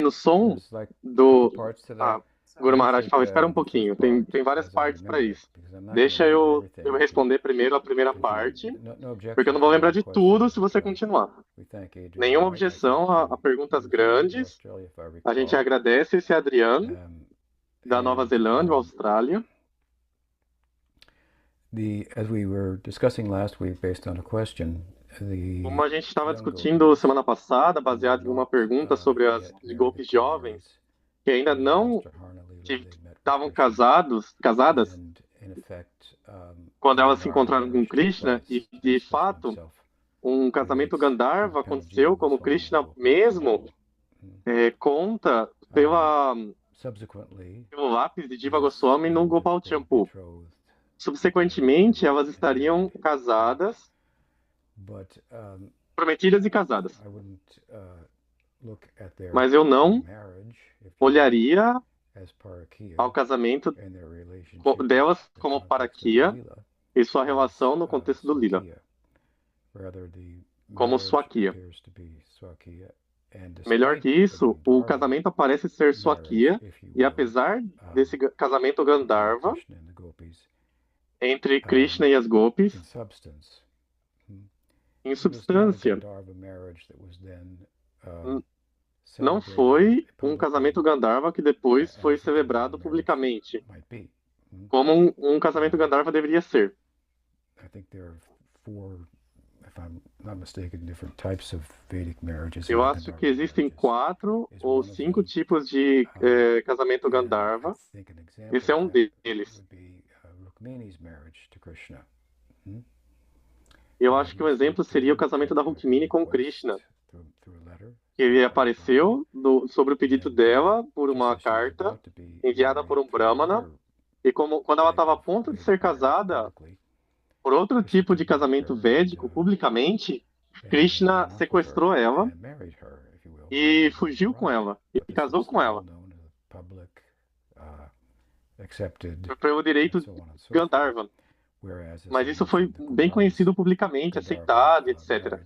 o som there's like a couple do. parts to Ah, that. Guru What do you Maharaj think falou, espera um the first pouquinho, part, tem várias as I partes para remember it? isso. Because I'm not going to Deixa remember eu everything. responder primeiro a primeira If parte, you no porque eu objection não vou to lembrar the de question, tudo se você but continuar. we thank Adrian Nenhuma White, I think, objeção a perguntas from grandes. Australia, if I A gente recall. agradece esse Adriano, Um, da Nova and Zelândia, Austrália. as we were discussing last week, based on a question, Como the a gente estava young discutindo gopis semana passada, who were baseado em uma not pergunta sobre as yet married golpes at 10 years jovens que ainda in não Vajrayana Leela, they met with estavam Krishna, casadas, and in effect, quando elas se Gandharva encontraram com marriage took Krishna, place e de as Krishna fato himself um casamento relates to Gandharva Penajiva aconteceu como Goswami, the Krishna Gopi. mesmo Mm. conta Um, subsequently, pelo lápis de Jiva yes, Goswami they no would have Gopal been Champu. betrothed Subsequentemente, elas and estariam married. casadas, But prometidas e casadas. I wouldn't look at their Mas eu não marriage, if you will, olharia as parakia ao casamento and their relationship delas with the como context of paraquia Leela e sua as relação no contexto do Lila, swakiya. Rather, the como marriage swakiya. appears to be swakiya, and Melhor despite que the isso, o Gandharva casamento parece ser marriage, swakiya, if you e will, apesar desse casamento between Gandharva Krishna and the gopis, entre Krishna e as gopis, in substance, em it was not a substância, Gandharva marriage that was then não celebrated foi um publicly casamento Gandharva que depois foi as a Gandharva celebrado marriage publicamente, might be. como um casamento Gandharva deveria ser. I think there are 4, if I'm not mistaken, different types of Vedic marriages. Eu acho que existem 4 ou 5 tipos de casamento Gandharva. I think an example Esse é um of that deles. would be Rukmini's marriage to Krishna. Eu acho que um exemplo seria o casamento da Rukmini com Krishna, Through a letter que ele apareceu sobre o pedido dela por uma carta enviada por um Brahmana, e quando ela estava a ponto de ser casada por outro tipo de casamento védico publicamente, Krishna sequestrou ela e fugiu com ela, e casou com ela. Foi o direito Gandharva. Mas isso foi bem conhecido publicamente, aceitado, etc.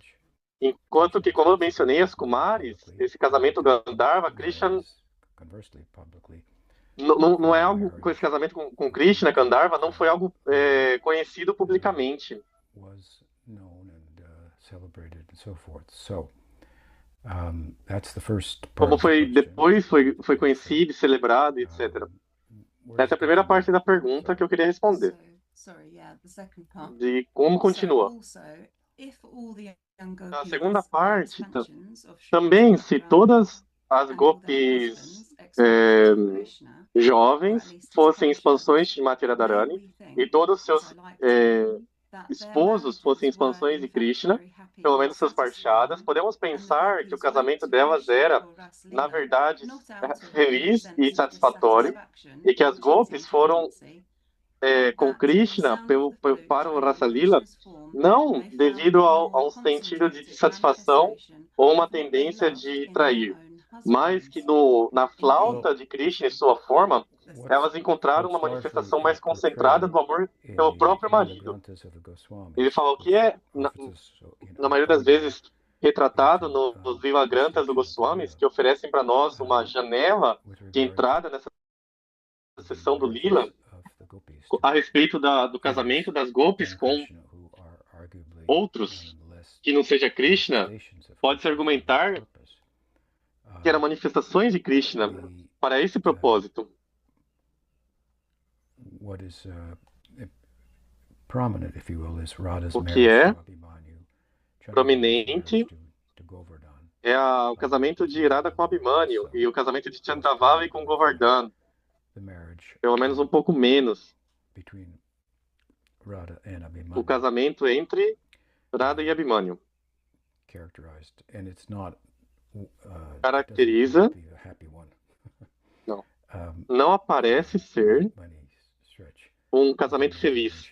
Enquanto que, como eu mencionei, as Kumaris, esse casamento Gandharva, Krishna não é algo, com esse casamento com Krishna, Gandharva, não foi algo conhecido publicamente. Como foi depois foi conhecido e celebrado, etc. Essa é a primeira parte da pergunta que eu queria responder. De como continua. A segunda parte, também, se todas as gopis jovens fossem expansões de Mati Radharani e todos os seus esposos fossem expansões de Krishna, pelo menos seus parchadas, podemos pensar que o casamento delas era, na verdade, feliz e satisfatório, e que as gopis foram com Krishna para o Rasa Lila, não devido a um sentido de satisfação ou uma tendência de trair, mas que na flauta de Krishna e sua forma, elas encontraram uma manifestação mais concentrada do amor pelo próprio marido. Ele falou que na maioria das vezes, retratado nos Lila Granthas do Goswamis, que oferecem para nós uma janela de entrada nessa sessão do Lila, a respeito do casamento das gopis com outros que não seja Krishna, pode-se argumentar que eram manifestações de Krishna para esse propósito. O que é prominente é o casamento de Radha com Abhimanyu e o casamento de Chandravala com Govardhan, pelo menos um pouco menos. O casamento entre Radha e Abhimanyu caracteriza, não aparece ser um casamento feliz.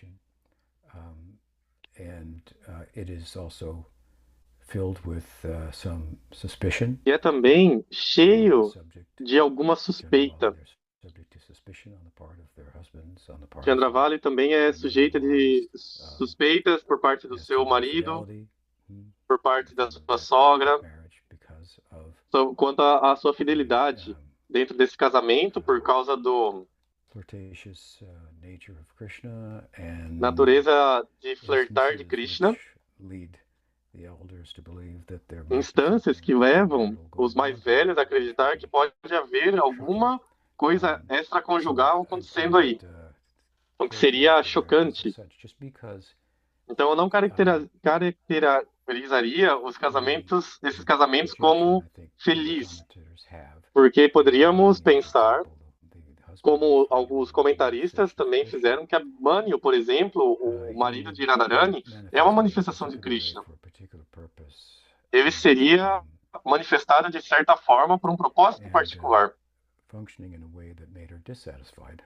E é também cheio de alguma suspeita. Chandravali também é sujeita de suspeitas por parte do seu marido, por parte da sua sogra, quanto à sua fidelidade dentro desse casamento por causa do flirtatious nature of Krishna and natureza de flertar de instances Krishna, which lead the elders to believe that there might be instâncias que something levam extramarital os going on. mais velhos a acreditar que pode haver alguma coisa extraconjugal acontecendo aí, o que seria chocante. Just because Então, eu não caracterizaria esses casamentos como feliz, porque poderíamos pensar, como alguns comentaristas também fizeram, que Abhimanyu, por exemplo, o marido de Radharani, é uma manifestação de Krishna. Ele seria manifestado de certa forma por um propósito particular functioning in a way that made her dissatisfied.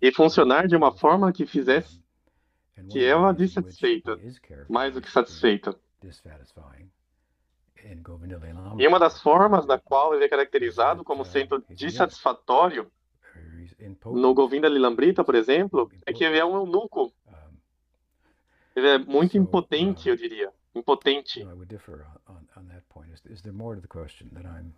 e funcionar de uma forma que fizesse And que one of ela the ways in which dissatisfeita, he is mais do que characterized as being satisfeita. dissatisfying in Govinda Leela E uma das formas na qual ele é caracterizado como sendo dissatisfatório no Govinda Lilamrita, por exemplo, é que ele é um eunuco. Ele é muito impotente, eu diria. Impotente. I would differ on that point. Is there more to the question that I'm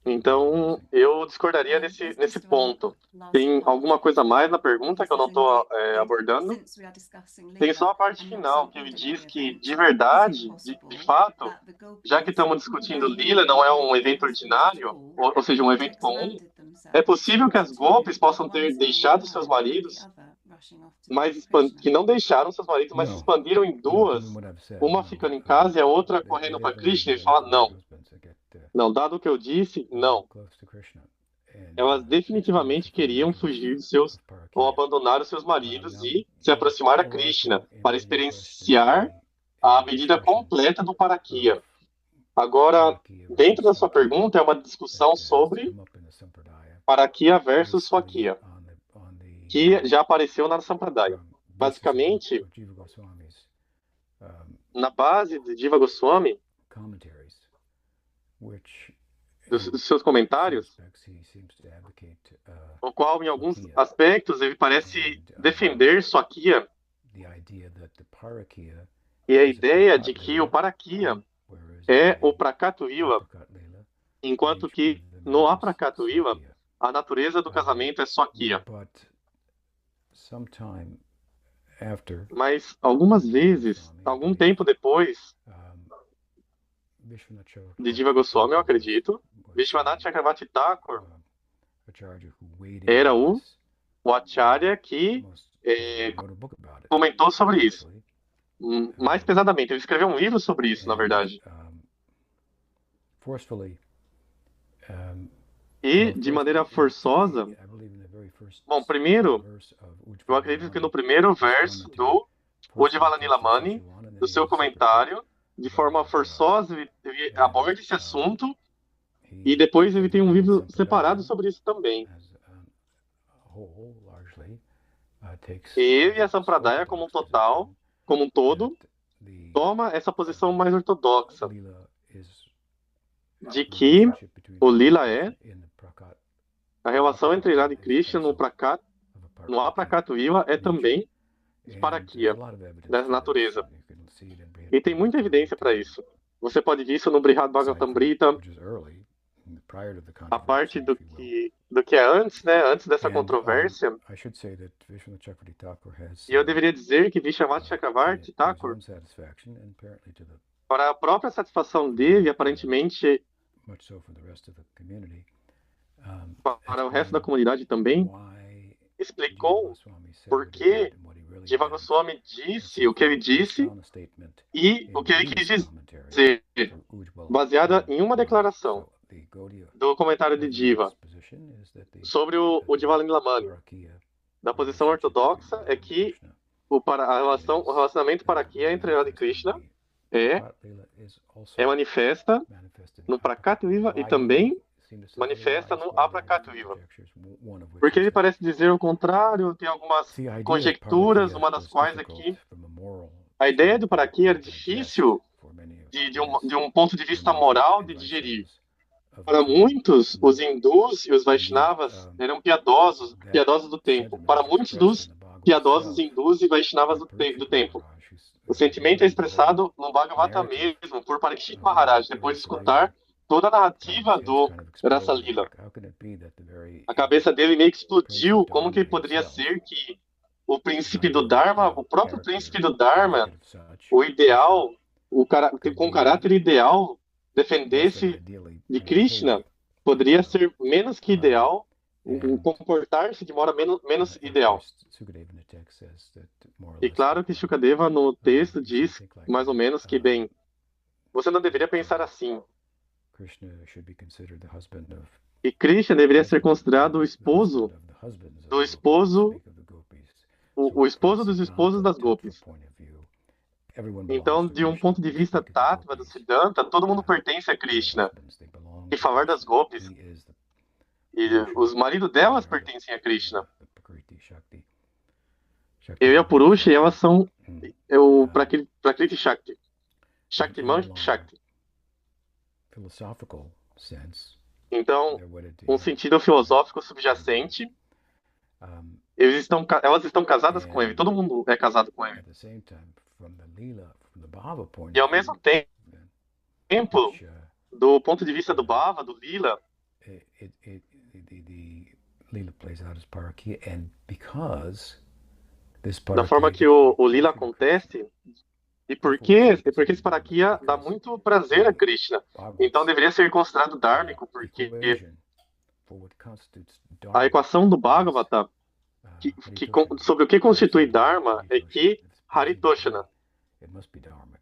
Então, eu discordaria nesse ponto. Tem alguma coisa a mais na pergunta que eu não estou abordando? Tem só a parte final, que ele diz que, de verdade, de fato, já que estamos discutindo Lila, não é um evento ordinário, ou seja, um evento comum, é possível que as golpes possam ter deixado seus maridos, que não deixaram seus maridos, mas se expandiram em duas, uma ficando em casa e a outra correndo para Krishna. Ele fala, não. Não, dado o que eu disse, não. Elas definitivamente queriam fugir de seus, ou abandonar os seus maridos e se aproximar a Krishna para experienciar a medida completa do Parakya. Agora, dentro da sua pergunta, é uma discussão sobre Parakya versus Swakya, que já apareceu na Sampradaya. Basicamente, na base de Jiva Goswami, dos seus comentários, o qual, em alguns aspectos, ele parece defender Swakya e a ideia de que o Parakya é o Prakatu Lila, enquanto que no Aprakatu Lila, a natureza do casamento é Swakya. Mas, algumas vezes, algum tempo depois de Jiva Goswami, eu acredito, Vishwanath Chakravarti Thakur era o Acharya que comentou sobre isso. Mais pesadamente, ele escreveu um livro sobre isso, na verdade. E, de maneira forçosa, bom, primeiro, eu acredito que no primeiro verso do Ujjvala Nilamani, do seu comentário, de forma forçosa, ele aborda esse assunto, e depois ele tem um livro separado sobre isso também. Ele e a Sampradaya como um todo, toma essa posição mais ortodoxa, de que o Lila é a relação entre Radha e Krishna no Aprakatu Lila é também Parakya, dessa natureza. E tem muita evidência para isso. Você pode ver isso no Brihad Bhagavatamrita, a parte do que é antes, né? Antes dessa controvérsia. E eu deveria dizer que Vishwanath Chakravarti Thakur, para a própria satisfação dele, aparentemente, para o resto da comunidade também, explicou por que Jiva Goswami disse o que ele disse e o que ele quis dizer, baseada em uma declaração do comentário de Jiva sobre o Ujjvala Nilamani. Da posição ortodoxa é que o relacionamento Parakya entre Radha e Krishna é manifesta no Prakatu Lila e também manifesta no Aprakatu Lila. Porque ele parece dizer o contrário, tem algumas conjecturas, uma das quais aqui a ideia do Parakya é difícil de um ponto de vista moral de digerir. Para muitos, os hindus e os Vaishnavas eram piedosos do tempo. Para muitos dos piedosos hindus e Vaishnavas do tempo. O sentimento é expressado no Bhagavata mesmo, por Parikshit Maharaj, depois de escutar toda a His narrativa head's do kind of Rasa exploding. Lila. How can it be that the very A cabeça dele meio que explodiu. Prince of Como que Dharma poderia himself ser que o is príncipe not do the Dharma, o próprio príncipe character do Dharma, indicative such, o Krishna, ideal, could com be caráter ideal, less than defendesse ideally de behave, Krishna, poderia ser menos que um, ideal, and comportar-se de modo menos and of ideal. course Sukadeva in the text says that more or E less claro that que Shukadeva no texto you shouldn't diz think like mais ou that. menos que, bem, você não deveria pensar assim. Krishna should be considered the husband of E Krishna deveria ser considerado o the esposo husband of the husbands of do the gopis, to esposo, speak of the gopis. o So from esposo dos esposos Siddhanta das Tattva gopis. point of view, everyone belongs Então, to de um Krishna. ponto de We vista speak of the táttva do gopis, Siddhanta, todo mundo pertence a their Krishna. husbands, they belong E to falar das Krishna. gopis, He is the e Purusha, os maridos and delas they are pertencem a Krishna. the Prakriti, Shakti. Eu e a Purusha, elas são o Um, Prakriti Shakti. in a Shaktiman more Shakti. philosophical sense, Então, they're wedded um together. sentido filosófico subjacente, Um, elas estão casadas com ele. Todo mundo é casado com ele. at the same time, from the Leela, from the Bhava point E ao of view, mesmo tempo, which, do ponto de vista do Bhava, do Lila, the Leela plays out as Parakia, and because this da forma Parakia que o Lila acontece, e porque esse Parakia dá muito prazer a Krishna. Então deveria ser considerado dármico, porque equation for what constitutes a Dharma equação do Bhagavata sobre o que constitui Dharma é que Haritoshana, it must be dharmic.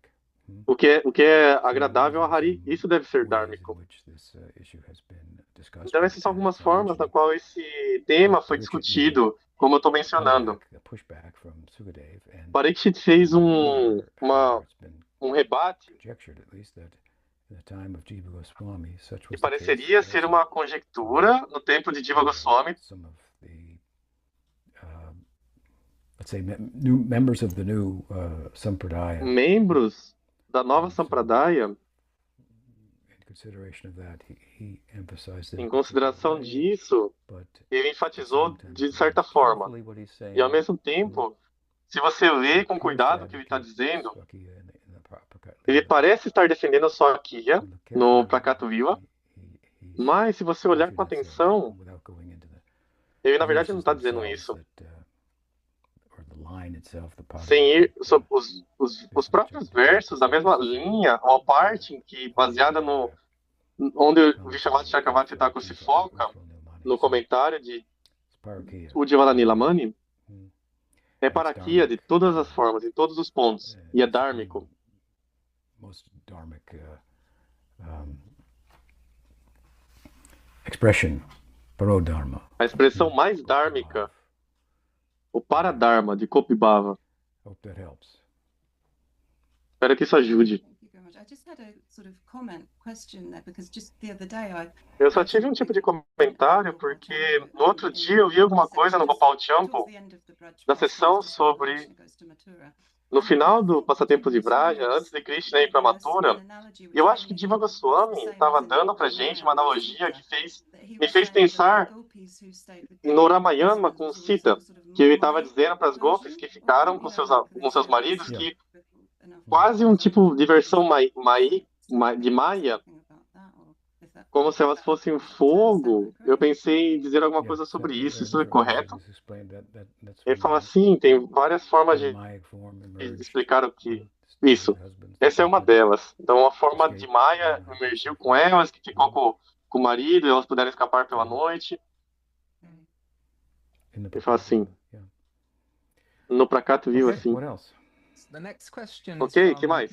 o que é agradável a Hari, isso deve ser dármico. Então essas são algumas formas na qual esse tema foi discutido, como eu estou mencionando. Parikshit fez um rebate que pareceria ser uma conjectura no tempo de Jiva Goswami. Let's say members of the new Sampradaya. Membros da nova Sampradaya, em consideração disso, ele enfatizou de certa forma. E ao mesmo tempo, se você lê com cuidado o que ele está dizendo, ele parece estar defendendo a Swakya no Prakata Vila, mas se você olhar com atenção, ele na verdade não está dizendo isso. Sem ir sobre os próprios versos da mesma linha, ou a parte em que, baseada no onde o Vishavati Chakravarti Thakur se foca, no comentário de Ujjvala Nilamani, é Parakia de todas as formas, em todos os pontos, e é dármico. A expressão mais dármica, o Paradharma de Kopibhava. Espero que isso ajude. Eu só tive um tipo de comentário porque no outro dia eu li alguma coisa no Gopal Champo, da sessão sobre, no final do Passatempo de Vraja, antes de Krishna ir para Mathura, e eu acho que Jiva Goswami estava dando para gente uma analogia que me fez pensar no Ramayana com Sita, que ele estava dizendo para as gopis que ficaram com seus maridos que quase um tipo de versão de Maya, como se elas fossem fogo. Eu pensei em dizer alguma coisa sobre isso. Isso é correto? Ele fala assim, tem várias formas de explicar o que... Isso. Essa é uma delas. Então, a forma de Maya emergiu com elas, que ficou com o marido, e elas puderam escapar pela noite. Ele fala assim. No Prakata viu assim. Ok, que mais?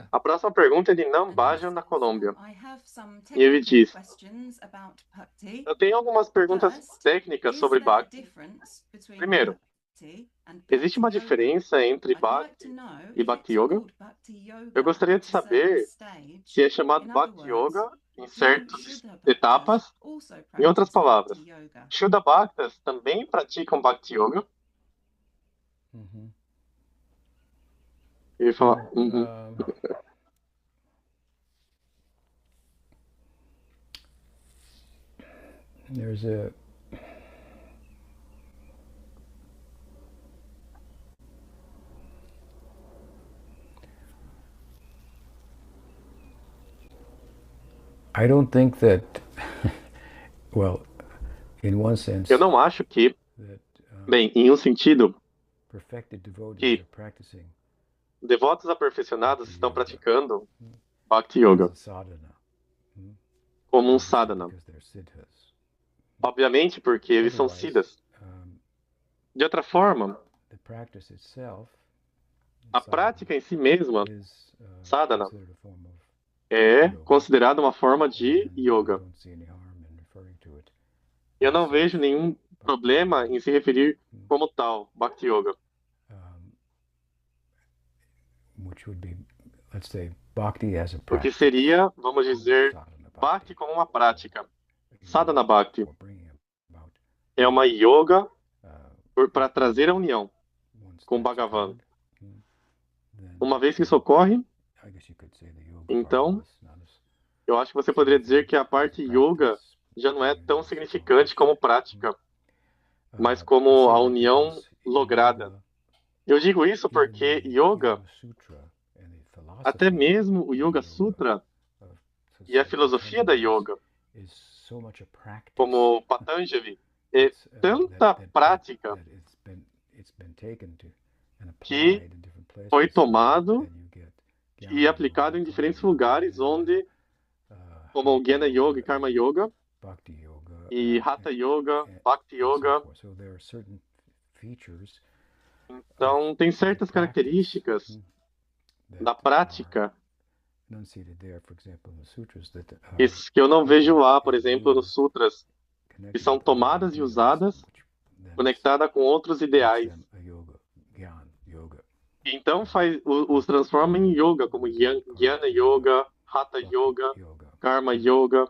A próxima pergunta é de Nambajan, na Colômbia. E ele diz: eu tenho algumas perguntas técnicas sobre Bhakti. Primeiro, existe uma diferença entre Bhakti e Bhakti Yoga? Eu gostaria de saber se é chamado Bhakti Yoga em certas etapas. Em outras palavras, Shuddha Bhaktas também praticam Bhakti Yoga? Ele fala, There's a I don't think that, well, in one sense, Eu não acho que, that bem, em um sentido, perfected devotees que are practicing devotos aperfecionados bhakti estão yoga praticando Bhakti Yoga as a sadhana, hmm, como um obviously sadhana. because they're siddhas. Obviamente, porque eles são Otherwise, siddhas. De outra forma, the practice itself, a sadhana, prática em si mesma, is sadhana, considered a form of é yoga, considerada uma forma de and I yoga. don't see any harm in referring to it Eu as não such. vejo nenhum Bhakti problema yoga, em se referir como tal, Bhakti Yoga, um, which would be, let's say, bhakti as a o que practice, seria, vamos dizer, sadhana Bhakti bhakti, como uma prática. yoga Sadhana Bhakti for bringing about é uma union. yoga para If trazer a união once com that's Bhagavan. occurred, then Uma vez que isso ocorre, I guess you could say the yoga part então, is not as eu acho que você poderia dizer que a significant as a parte yoga practice, já não é bringing tão us significante como accomplished. prática, mas I como a say that união because lograda. yoga, Eu digo isso even porque the yoga, Yoga Sutra and the até philosophy mesmo o of Yoga yoga, Sutra of e a say filosofia da Patanjali's, yoga, is so much a practice. como Patanjali, é It's tanta prática it's been taken to and que applied in different foi places so tomado that you get e jnana aplicado yoga, em karma diferentes lugares, yoga, onde, como o hatha Jnana Yoga e yoga, Karma and Yoga, bhakti yoga, e Hatha Yoga, Bhakti and so Yoga. forth. So there are certain features of Então, tem the certas practice características that da are prática enunciated there, for example, in the sutras that are isso que eu não taken vejo lá, por and exemplo, nos used, sutras, que connected são with other tomadas e ideals, usadas, which then conectada com outros makes ideais. them a yoga, gyan yoga, Então, os transforma em yoga, como Jnana Yoga, Hatha bhakti Yoga, yoga. Karma Yoga,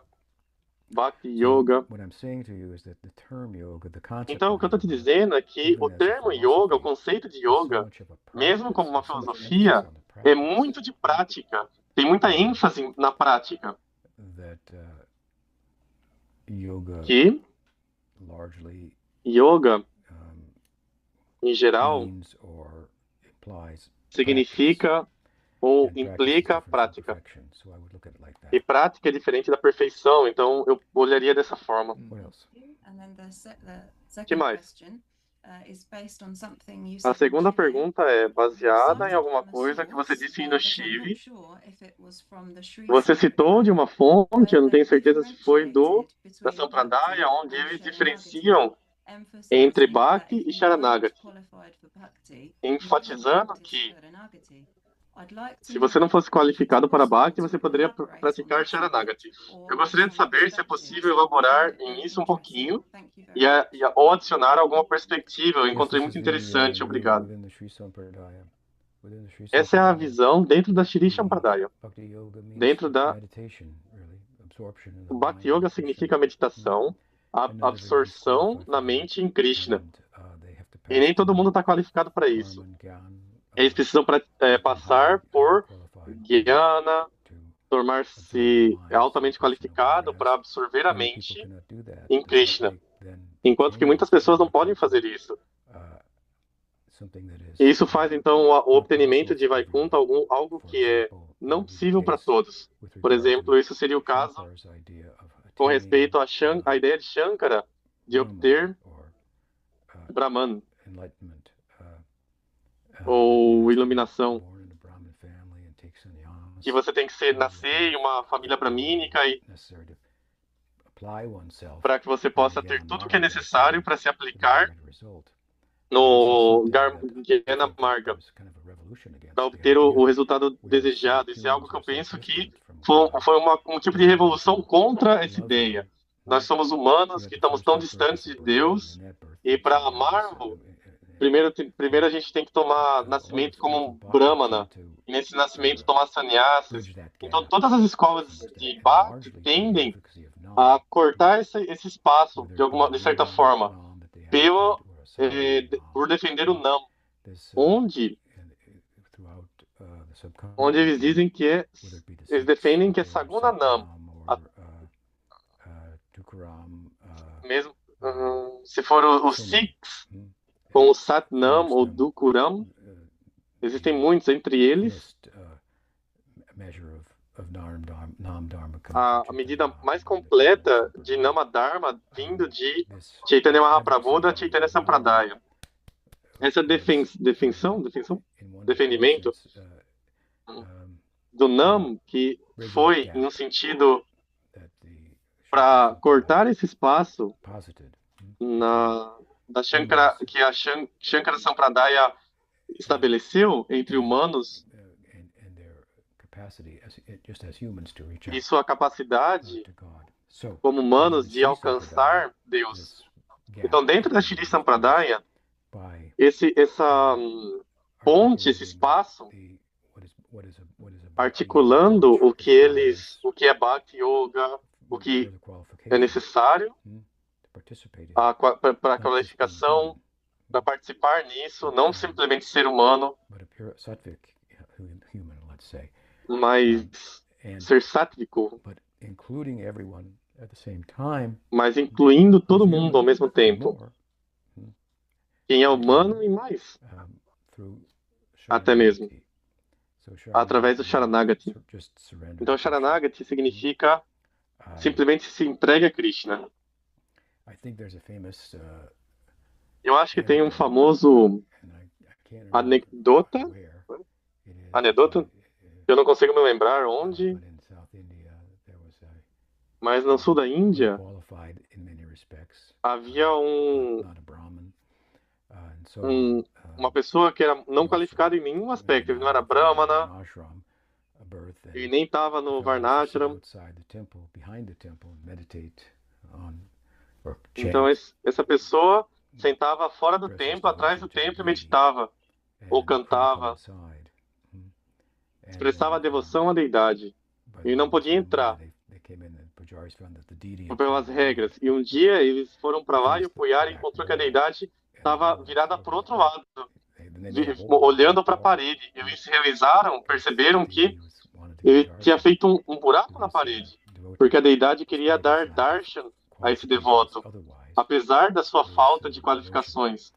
Bhakti So Yoga. what I'm saying to you is that the term yoga, the concept Então, o of que eu estou te yoga, dizendo é que even o as a termo yoga, o philosophy, conceito de is so yoga, much of a mesmo como practice. uma There's so much emphasis filosofia, on the é practice muito de prática, tem muita ênfase na prática, that yoga que largely yoga, em geral, means or implies practice, significa ou and practice is implica different from prática. perfection. So I would look at it like that. E prática é diferente da perfeição, então eu olharia dessa forma. What else? Que mais? A segunda pergunta é baseada em alguma coisa que você disse no Shivi. Você citou de uma fonte, eu não tenho certeza se foi da Sampradaya, onde eles diferenciam entre Bhakti e Sharanagati, enfatizando que se você não fosse qualificado para Bhakti, você poderia praticar Sharanagati. Eu gostaria de saber se é possível elaborar em isso um pouquinho ou adicionar alguma perspectiva. Eu Yes, encontrei this muito is the interessante, view obrigado. within the Sri Sampradaya. Within the Sri Essa é a Sampradaya, visão dentro da Shri the Sampradaya. Bhakti Yoga means Dentro da meditation, really, absorption in the o Bhakti mind Yoga in Krishna. significa meditação, a And not everybody's absorção qualified na for that, mente em Krishna. and they have to E pass nem todo through mundo está qualificado para isso. karma and gyan, Eles precisam become passar highly por qualified Jnana, to absorb tornar-se the minds in altamente Krishna, qualificado para whereas absorver a many people mente cannot do that, em so Krishna. they then Enquanto que became muitas pessoas não podem Vaikuntha, fazer isso. something that is E isso faz, então, o not obtenimento possible de for Vaikuntha everyone. algo For que é example, não would be the possível para case todos. with Por regard exemplo, to isso seria o caso Shankara's idea of com attaining respeito à ideia de Shankara de Brahman obter or Brahman enlightenment, ou iluminação, born in a Brahmin family and take sannyas, que você tem que nascer em uma família bramínica e necessary to apply oneself para que você in the possa ter Gyan tudo o que é Marga to necessário achieve para se the aplicar desired result. no This is something that I Jnana think that Marga, there's kind of a revolution against para the obter idea o that resultado we are so desejado. Isso é algo humans que eu are so penso que distant from God foi um tipo de that we revolução can contra essa love Him. ideia. Nós somos humanos You que have the estamos first tão two births distantes as a de Brahmin, and Deus, in that birth e you para sannyas, amá-lo, primeiro a gente tem que tomar all the nascimento como schools of um Bhakti Brahmana, tend to e nesse nascimento tomar sannyasas. bridge that Então, gap todas as escolas and de Bhakti largely through the tendem advocacy of a Nam, cortar esse espaço whether de it be a de certa living forma, Nam that they pelo, advocate or a sadhana por Nam. defender o Nam, This throughout the onde subcontinent, eles dizem que whether it be the eles Sikhs defendem que é or Saguna Nam, Satnam a- or Tukaram, mesmo se for os so many. Sikhs com o Satnam Amongst ou them, Dukuram, existem muitos, entre eles fullest measure of Nam a medida mais completa de Nama Dharma vindo de Chaitanya Mahaprabhu da Chaitanya Sampradaya. Essa defendimento do Nam, que foi em um sentido para cortar esse espaço da Shankara, que a Shankara Sampradaya estabeleceu entre humanos e sua capacidade como humanos de alcançar Deus. Então, dentro da Shri Sampradaya, essa ponte, esse espaço, articulando o que é Bhakti Yoga, o que é necessário para a qualificação, para participar nisso, não simplesmente ser humano, mas ser sátvico, mas incluindo todo mundo ao mesmo tempo. Quem é humano e mais, até mesmo, através do Sharanagati. Então, Sharanagati significa simplesmente se entregue a Krishna. Eu acho que tem um famoso anedota, eu não consigo me lembrar onde, mas no sul da Índia havia uma pessoa que era não qualificada em nenhum aspecto. Ele não era Brahmana, ele nem estava no Varnashram. Então, essa pessoa sentava fora do templo, atrás do templo e meditava, ou cantava, expressava devoção à deidade. Ele não podia entrar pelas regras. E um dia eles foram para lá e o Pujari encontrou que a deidade estava virada para o outro lado, olhando para a parede. Eles perceberam que ele tinha feito um buraco na parede, porque a deidade queria dar darshan a esse devoto, apesar da sua falta de qualificações.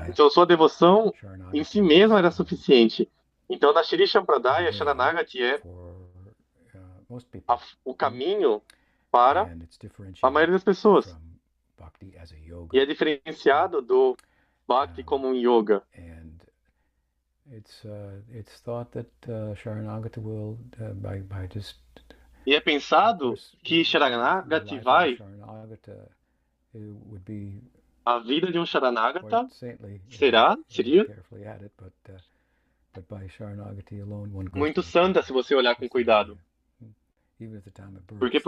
Então, sua devoção em si mesma era suficiente. Então, na Shri Sampradaya, Sharanagati é o caminho para a maioria das pessoas. E é diferenciado do Bhakti como um yoga. E é pensado que Sharanagati vai... A vida de um Sharanagata seria muito santa se você olhar com cuidado. Porque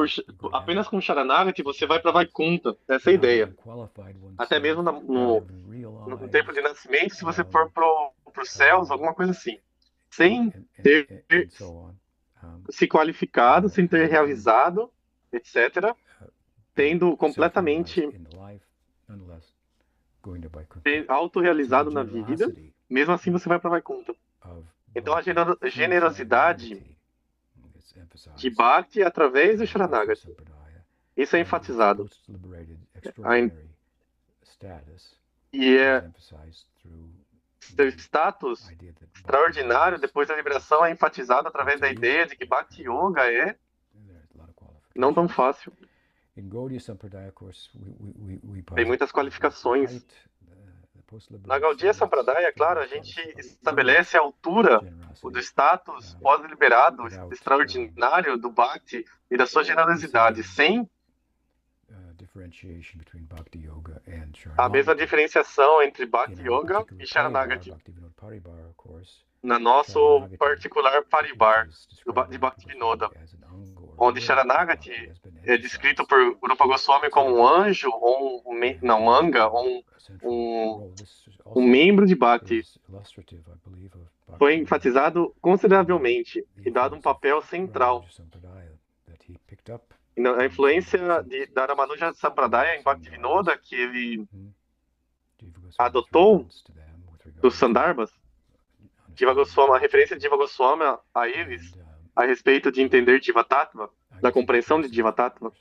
apenas com Sharanagati você vai para Vaikuntha. Essa é a ideia. Até mesmo no tempo de nascimento, se você for para os céus, alguma coisa assim. Sem ter se qualificado, sem ter realizado, etc., tendo completamente autorrealizado na vida, mesmo assim você vai para Vaikuntha. Então a generosidade de Bhakti através do Sharanagati. Isso é enfatizado. E seu status extraordinário depois da liberação é enfatizado através da ideia de que Bhakti Yoga é não tão fácil. Tem muitas qualificações. Na Gaudiya Sampradaya, claro, a gente estabelece a altura do status pós-liberado extraordinário do Bhakti e da sua generosidade, sem a mesma diferenciação entre Bhakti Yoga e Sharanagati. Na nosso particular Paribar, de Bhaktivinoda, onde Sharanagati é descrito por Rupa Goswami como um anjo, ou um anga, ou um membro de Bhakti. Foi enfatizado consideravelmente e dado um papel central. A influência da Ramanuja Sampradaya em Bhaktivinoda, que ele adotou dos Sandarbhas, a referência de Jiva Goswami a eles, a respeito de entender Jiva Tattva, da compreensão de Jiva Tattva.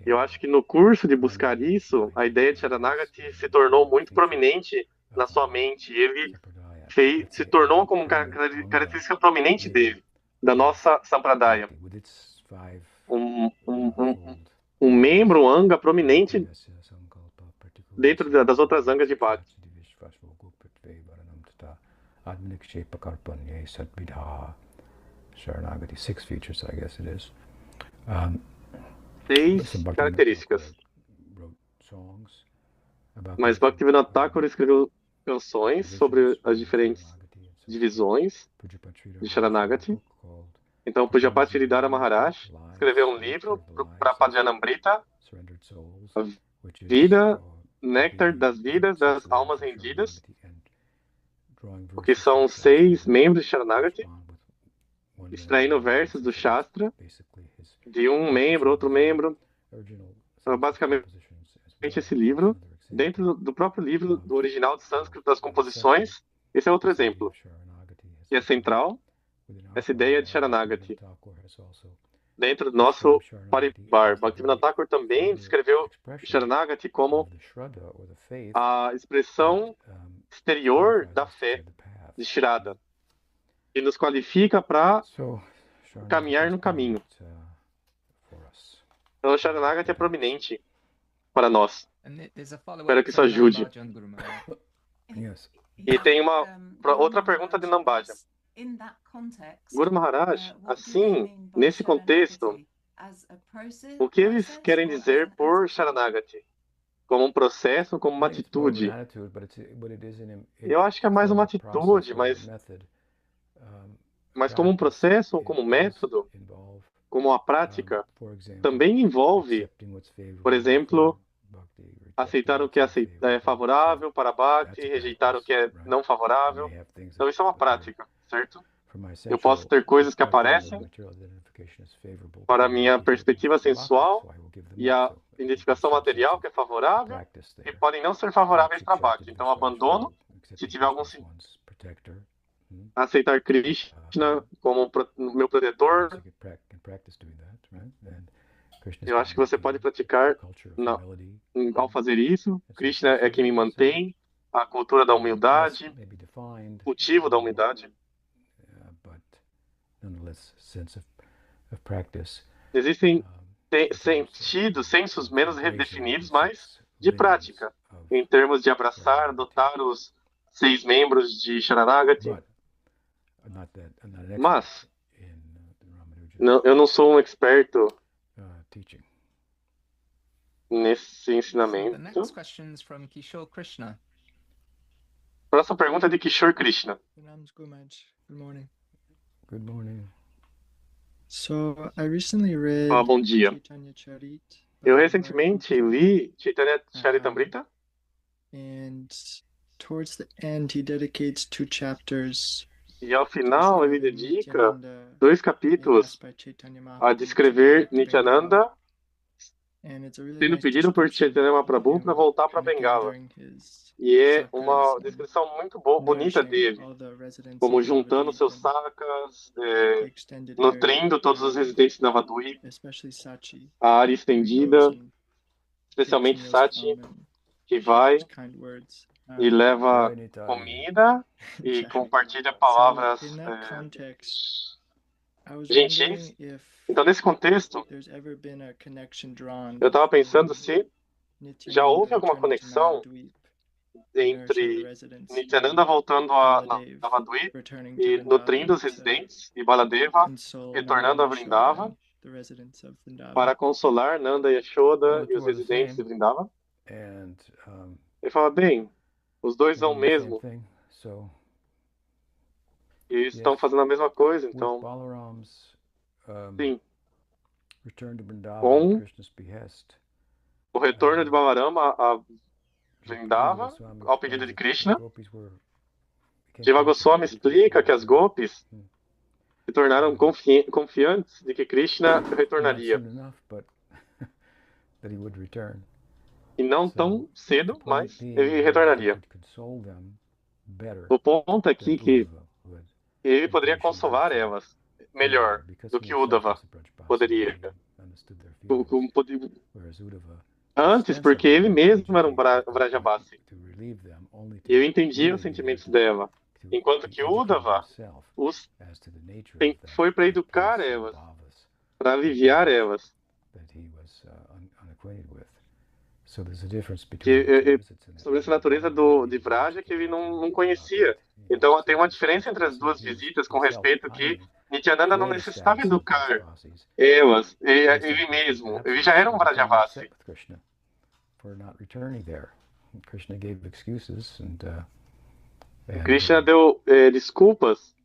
Eu acho que no curso de buscar isso, a ideia de Sharanagati se tornou muito prominente na sua mente. Ele se tornou como característica prominente dele, da nossa Sampradaya. Um membro, um anga prominente dentro das outras angas de Bhakti. Six features, I guess it is. 6 características. Mas Bhaktivinoda Thakur escreveu canções sobre as diferentes divisões de Sharanagati. Então, Pujapati Giridhara Maharaj escreveu um livro para Padjanamrita, a vida, néctar das vidas das almas rendidas, o que são 6 membros de Sharanagati, extraindo versos do Shastra, de um membro, outro membro. Então, basicamente, esse livro, dentro do próprio livro, do original de sânscrito, das composições, esse é outro exemplo, que é central, essa ideia de Sharanagati. Dentro do nosso Parivar, Bhaktivinoda Thakur também descreveu Sharanagati como a expressão exterior da fé de Shraddha, que nos qualifica para caminhar no caminho. Então, Sharanagati é prominente para nós. Espero que isso ajude. E tem outra pergunta de Nambaja. Guru Maharaj, assim, nesse contexto, o que eles querem dizer por Sharanagati? Como um processo, como uma atitude? Eu acho que é mais uma atitude, mas como um processo ou como um método, como uma prática, também envolve, por exemplo, aceitar o que é favorável para Bhakti, rejeitar o que é não favorável. Então isso é uma prática, certo? Eu posso ter coisas que aparecem para a minha perspectiva sensual e a identificação material que é favorável e podem não ser favoráveis para Bhakti. Então abandono se tiver algum aceitar Krishna como meu protetor. Eu acho que você pode praticar ao fazer isso. Krishna é quem me mantém, a cultura da humildade, cultivo da humildade. Existem sentidos, sensos menos redefinidos, mas de prática, em termos de abraçar, adotar os 6 membros de Sharanagati. Mas eu não sou um experto nesse ensinamento. Próxima pergunta é de Kishore Krishna. Good morning. So, I recently read Bom dia. Chaitanya Charit. Eu recentemente li Chaitanya Charitamrita. And towards the end, he dedicates 2 chapters. E ao final ele dedica 2 capítulos a descrever Nityananda sendo pedido por Chaitanya Mahaprabhu para voltar para Bengala. E é uma descrição muito bonita dele, como juntando seus sakas, nutrindo todos os residentes da Navadvip, a área estendida, especialmente Sati, que vai e leva comida e compartilha palavras gentis. Então, nesse contexto, eu estava pensando se já houve alguma conexão entre Nityananda voltando a Navadvip e nutrindo os residentes, e Baladeva retornando a Vrindava para consolar Nanda e Yashoda e os residentes de Vrindava. Ele fala, bem, os dois são o mesmo. E eles estão fazendo a mesma coisa, então... Sim. Com o retorno de Balarama a Vrindava, ao pedido de Krishna, Jiva Goswami explica que as gopis se tornaram confiantes de que Krishna retornaria. E não tão cedo, mas ele retornaria. O ponto aqui é que ele poderia consolar elas melhor do que Uddhava poderia. Antes, porque ele mesmo era um Vrajabasi. E eu entendia os sentimentos dela. enquanto que Uddhava os foi para educar elas, para aliviar elas. Sobre essa natureza de Vraja que ele não conhecia. Então, tem uma diferença entre as duas visitas com respeito que Nityananda não necessitava educar elas, ele mesmo. Ele já era um Vrajavasi. Krishna deu desculpas.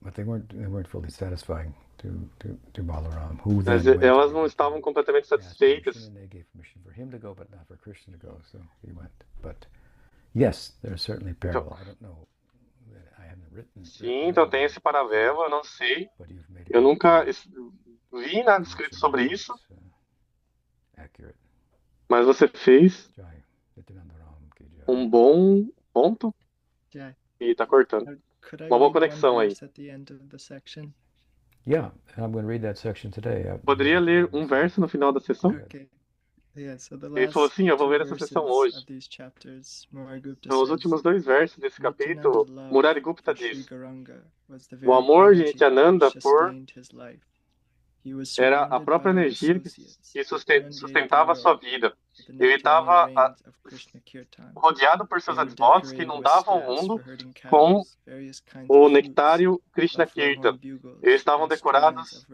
But they weren't fully satisfying to Balaram, Mas elas não estavam completamente satisfeitas. Sim, então tem esse paralelo, eu não sei. Eu nunca vi nada escrito sobre isso. Mas você fez um bom ponto e tá cortando. Uma boa conexão aí. Poderia ler um verso no final da sessão? Ele falou assim, eu vou ler essa sessão hoje. Então, os últimos 2 versos desse capítulo, Murari Gupta diz: o amor de Nityananda era a própria energia que sustentava a sua vida. Ele estava rodeado por seus advogados que inundavam o mundo com o nectário Krishna Kirtan. Eles estavam decorados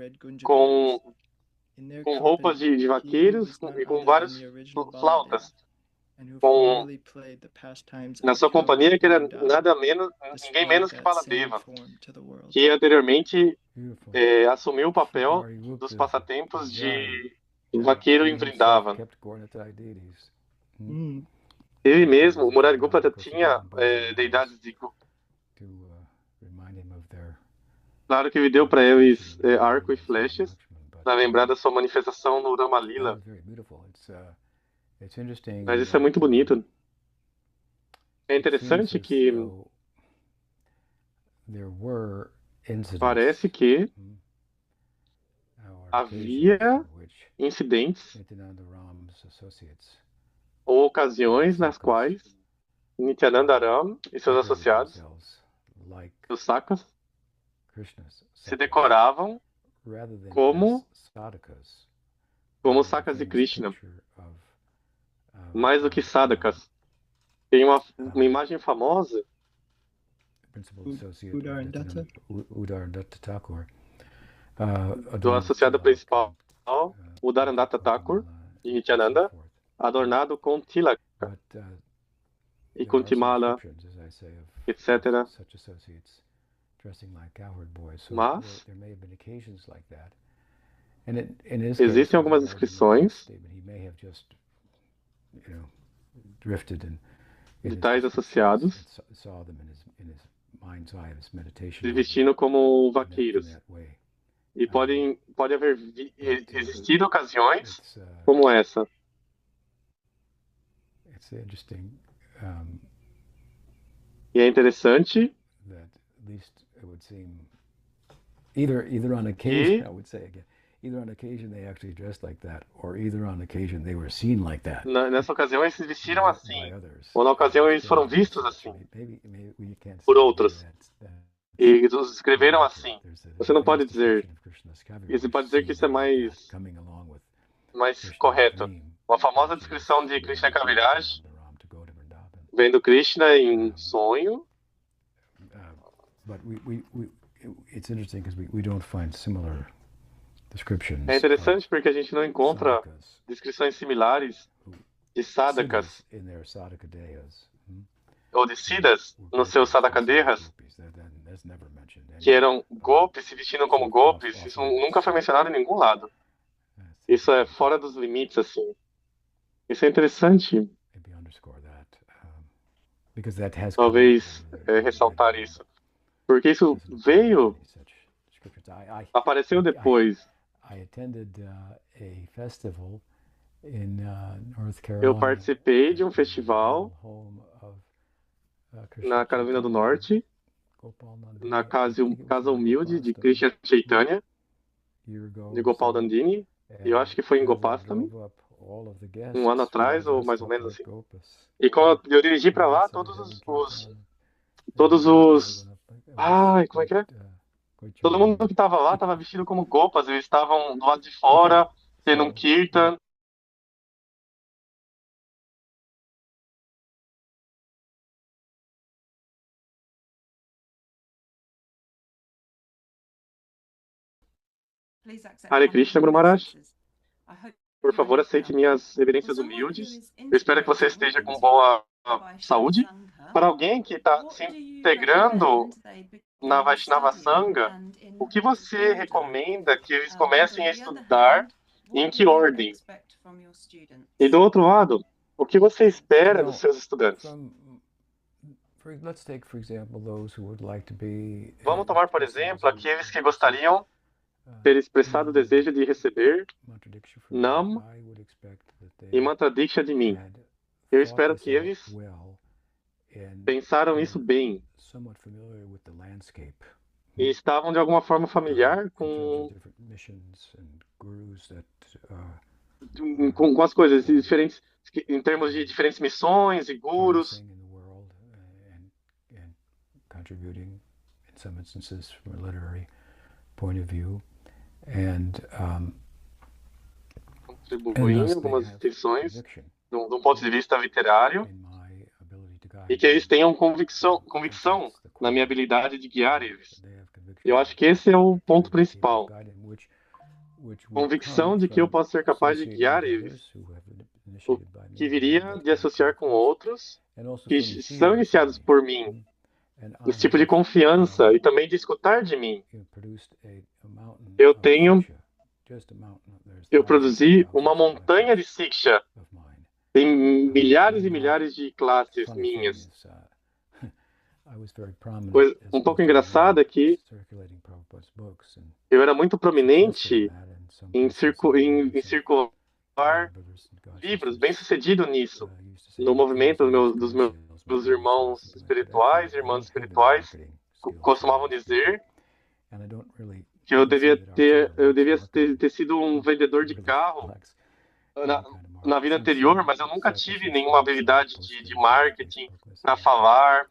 com roupas de vaqueiros e com várias flautas. Na sua companhia, que era ninguém menos que Baladeva, que anteriormente assumiu o papel dos passatempos de vaqueiro em Vrindavan. Ele mesmo, o Murari Gupta, tinha deidades de... Claro que ele deu para eles arco e flechas, para lembrar da sua manifestação no Rama Lila. Mas isso é muito bonito. É interessante que parece que havia incidentes ou ocasiões nas quais Nityananda Ram e seus associados, os Sakas, se decoravam como Sakas de Krishna, mais do que Sadhakas. Tem uma imagem famosa do associado principal, Udarandata Thakur, de Nityananda, adornado com tilaka e com timala, etc. Mas existem algumas descrições de tais associados se vestindo como vaqueiros. E pode haver existido ocasiões como essa. E é interessante either on occasion, I would say again, either on occasion they actually dressed like that, or either on occasion they were seen like that. Nessa ocasião eles se vestiram assim, ou na ocasião eles foram vistos assim por outros. E eles os escreveram assim. Você não pode dizer. Você pode dizer que isso é mais correto. Uma famosa descrição de Krishna Kaviraj, vendo Krishna em sonho. É interessante porque a gente não encontra descrições similares de sadhakas ou de siddhas nos seus sadhakadehas, que eram gopis se vestindo como gopis. Isso nunca foi mencionado em nenhum lado. Isso é fora dos limites, assim. Isso é interessante. Talvez ressaltar isso. Porque isso apareceu depois. Eu participei de um festival na Carolina do Norte, na casa humilde de Krishna Chaitanya, de Gopal Dandini, e eu acho que foi em Gopastami. um ano atrás, ou mais ou menos assim. E quando eu dirigi para lá, todos os, ai, como é que é? Todo mundo que estava lá estava vestido como gopas, eles estavam do lado de fora, tendo um kirtan. Hare Krishna, Guru Maharaj. Por favor, aceite minhas reverências humildes. Eu espero que você esteja com boa saúde. Para alguém que está se integrando na Vaishnava Sangha, o que você recomenda que eles comecem a estudar e em que ordem? E do outro lado, o que você espera dos seus estudantes? Vamos tomar, por exemplo, aqueles que gostariam de ter expressado o desejo de receber Nam e Mantra Diksha de mim. Eu espero que eles pensaram isso bem e estavam de alguma forma familiar com as coisas diferentes, em termos de diferentes missões e gurus. Contributing in some instances from a literary point of view, and contribuindo em algumas instituições de um ponto de vista literário, e que eles tenham convicção na minha habilidade de guiar eles. Eu acho que esse é o ponto principal. Convicção de que eu posso ser capaz de guiar eles, o que viria de associar com outros que são iniciados por mim, esse tipo de confiança e também de escutar de mim. Eu produzi uma montanha de Siksha. Tem milhares e milhares de classes minhas. Coisa um pouco engraçada é que eu era muito prominente em circular livros, bem sucedido nisso, no movimento dos meus irmãos espirituais, irmãs espirituais, costumavam dizer que eu devia ter sido um vendedor de carro na vida anterior, mas eu nunca tive nenhuma habilidade de marketing para falar.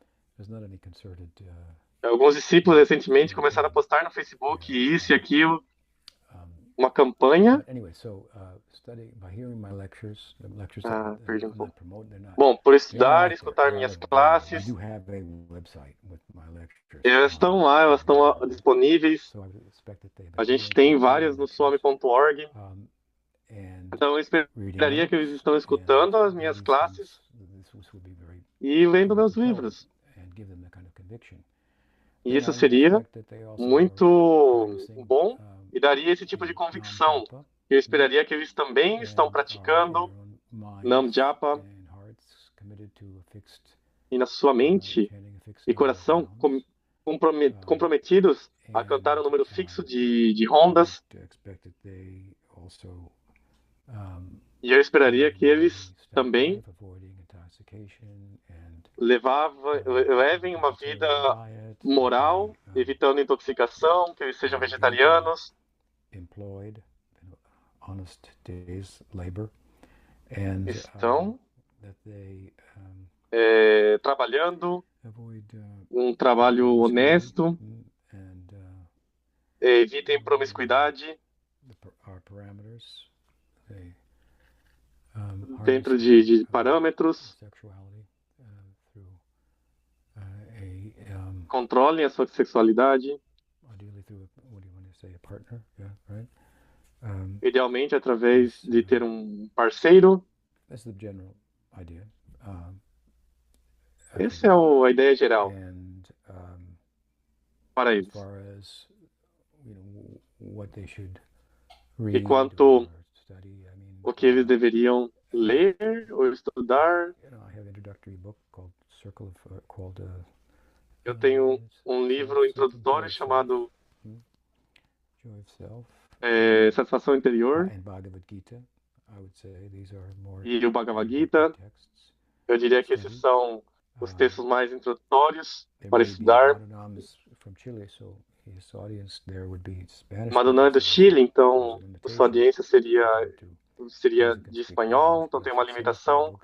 Alguns discípulos recentemente começaram a postar no Facebook isso e aquilo, uma campanha. Perdi um pouco. Bom, por estudar e escutar minhas classes, elas estão lá, elas estão disponíveis. A gente tem várias no swami.org. Então eu esperaria que eles estão escutando as minhas classes e lendo meus livros. E isso seria muito bom e daria esse tipo de convicção. Eu esperaria que eles também estão praticando Nam Japa e na sua mente e coração comprometidos a cantar um número fixo de rondas. E eu esperaria que eles também levem uma vida moral, evitando intoxicação, que eles sejam vegetarianos. Estão trabalhando um trabalho honesto, evitem promiscuidade dentro de parâmetros, controlem a sua sexualidade, idealmente através de ter um parceiro. Essa é a ideia geral para eles. E quanto o que eles deveriam ler ou estudar, eu tenho um livro introdutório chamado Satisfação Interior e o Bhagavad Gita. Eu diria que esses são os textos mais introdutórios para estudar. Madonna é do Chile, então sua audiência seria seria de espanhol, então tem uma limitação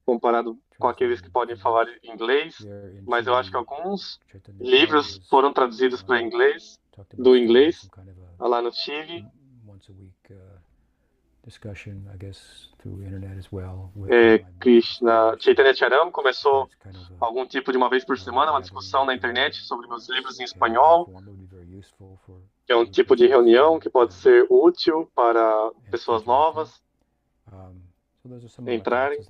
comparado com aqueles que podem falar inglês, mas eu acho que alguns livros foram traduzidos para inglês, do inglês, lá no Chile. Krishna Chaitanya Charam começou algum tipo de uma vez por semana uma discussão na internet sobre meus livros em espanhol, que é um tipo de reunião que pode ser útil para pessoas novas entrarem.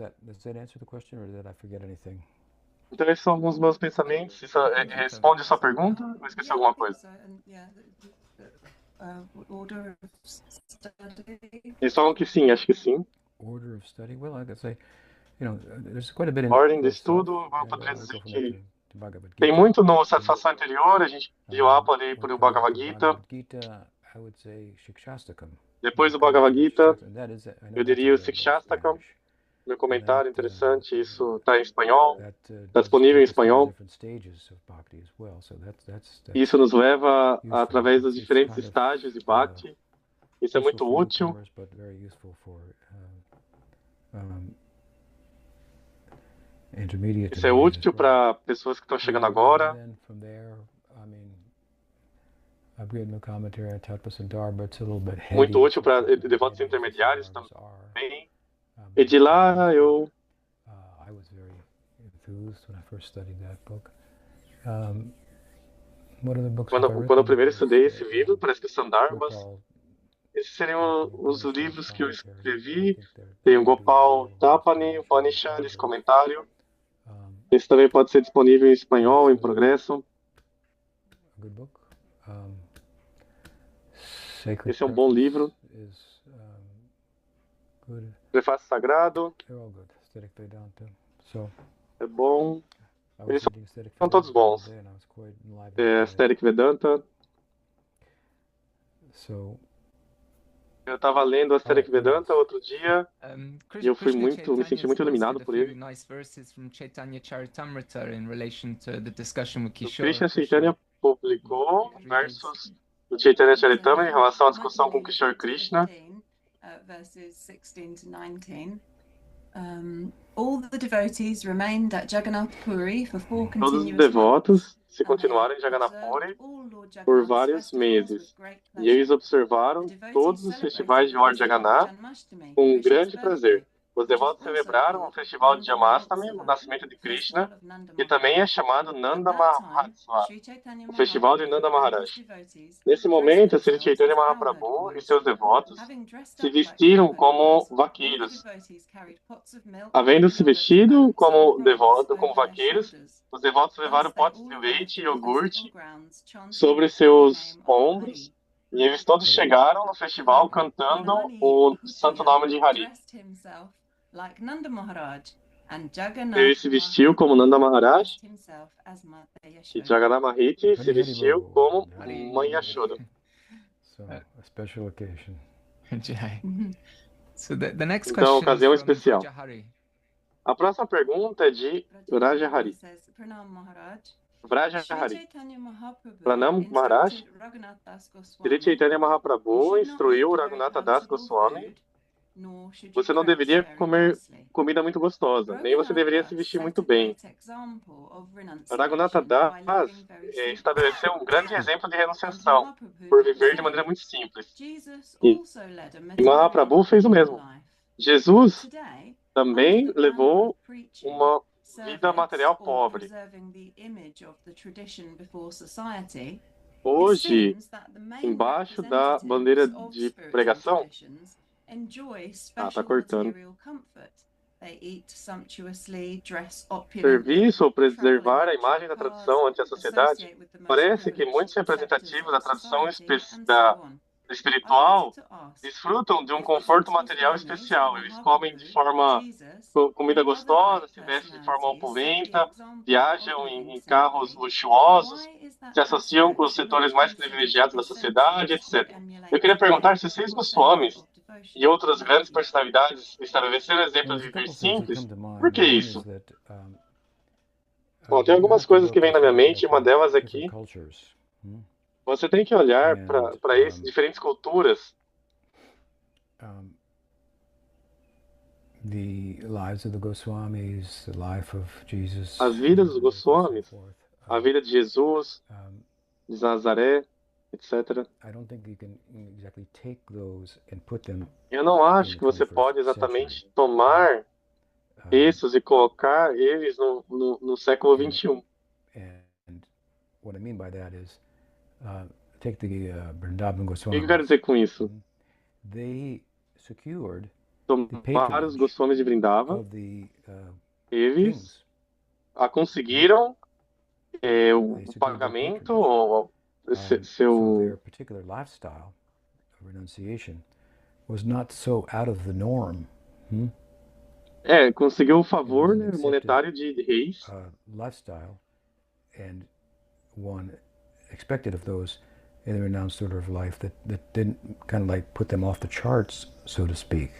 Então, esses são alguns meus pensamentos. Isso responde a sua pergunta? Ou esqueci alguma coisa? Eles falam que sim, acho que sim. Ordem de estudo, eu poderia dizer que tem muito no Satisfação Interior, a gente viu ali por o Bhagavad Gita. Depois do Bhagavad Gita, eu diria o Sikshastakam. Meu comentário interessante, isso está em espanhol, está disponível em espanhol. Isso nos leva através dos diferentes estágios de Bhakti. Isso é muito útil. Isso é útil para pessoas que estão chegando agora. Muito útil para devotos intermediários também. E de lá eu quando eu primeiro estudei esse livro, parece que Sandarbhas, esses seriam os livros que eu escrevi. Tem o Gopal Tapani, Upanishad, esse comentário. Esse também pode ser disponível em espanhol, em progresso. Esse é um bom livro. Prefácio Sagrado. É bom. Eles são todos bons. Aesthetic Vedanta. Eu estava lendo Aesthetic Vedanta outro dia e eu me senti muito iluminado por ele. O Krishna Chaitanya publicou versos do Chaitanya Charitamrita em relação à discussão com Kishore Krishna. Todos os devotos se continuaram em Jagannath Puri por vários meses, e eles observaram todos os festivais de Lord Jagannath com um grande prazer. Os devotos celebraram o festival de Jamastami, o nascimento de Krishna, que também é chamado Nanda Mahotsava, o festival de Nanda Maharaj. Nesse momento, Sri Chaitanya Mahaprabhu e seus devotos se vestiram como vaqueiros. Havendo se vestido como vaqueiros, os devotos levaram potes de leite e iogurte sobre seus ombros, e eles todos chegaram no festival cantando o santo nome de Hari. Ele se vestiu como Nanda Maharaj e Jagannath Mahiti se vestiu como Mãe Yashoda. Então, ocasião especial. A próxima pergunta é de Vraja Hari. Vraja Hari. Pranam Maharaj. Sri Chaitanya Mahaprabhu instruiu o Raghunatha Das Goswami: você não deveria comer comida muito gostosa, nem você deveria se vestir muito bem. Raghunatha Das estabeleceu um grande exemplo de renunciação, por viver de maneira muito simples. E Mahaprabhu fez o mesmo. Jesus também levou uma vida material pobre. Hoje, embaixo da bandeira de pregação, tá cortando. Serviço ou preservar a imagem da tradição ante a sociedade, parece que muitos representativos da tradição espiritual desfrutam de um conforto material especial. Eles comem de forma comida gostosa, se vestem de forma opulenta, viajam em carros luxuosos, se associam com os setores mais privilegiados da sociedade, etc. Eu queria perguntar se vocês, Goswamis e outras grandes personalidades, estabeleceram exemplos de viver simples. Por que isso? Bom, tem algumas coisas que vêm na minha mente, e uma delas aqui. Você tem que olhar para diferentes culturas the lives of the Goswamis, the life of Jesus, as vidas dos and so Goswamis, forth. a vida de Jesus, de Nazaré, etc. I don't think you can exactly take those and put them Eu não in acho the que você 21st pode century. exatamente tomar esses e colocar eles no século And- XXI. And what I mean by that is, take the Vrindavan O que eu Goswamis. quero dizer com isso? They secured Tomar os Goswamis de Vrindavan, of the eles kings. conseguiram o They secured their pagamento, patronage. ou So seu... their particular lifestyle of renunciation was not so out of the norm. conseguiu o favor, It was an né, accepted, monetário de reis. Lifestyle, and one expected of those in the renounced order of life that didn't kind of like put them off the charts, so to speak.